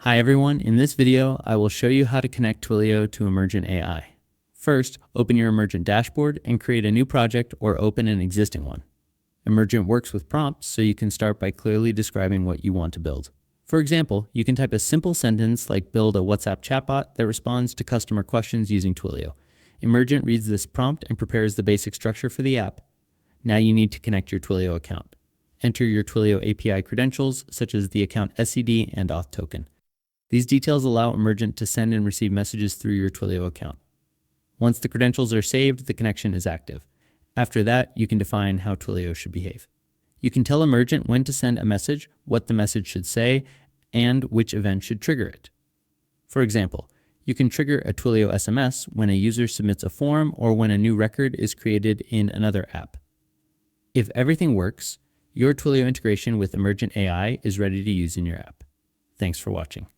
Hi everyone, in this video I will show you how to connect Twilio to Emergent AI. First, open your Emergent dashboard and create a new project or open an existing one. Emergent works with prompts, so you can start by clearly describing what you want to build. For example, you can type a simple sentence like build a WhatsApp chatbot that responds to customer questions using Twilio. Emergent reads this prompt and prepares the basic structure for the app. Now you need to connect your Twilio account. Enter your Twilio API credentials, such as the account SCD and auth token. These details allow Emergent to send and receive messages through your Twilio account. Once the credentials are saved, the connection is active. After that, you can define how Twilio should behave. You can tell Emergent when to send a message, what the message should say, and which event should trigger it. For example, you can trigger a Twilio SMS when a user submits a form or when a new record is created in another app. If everything works, your Twilio integration with Emergent AI is ready to use in your app. Thanks for watching.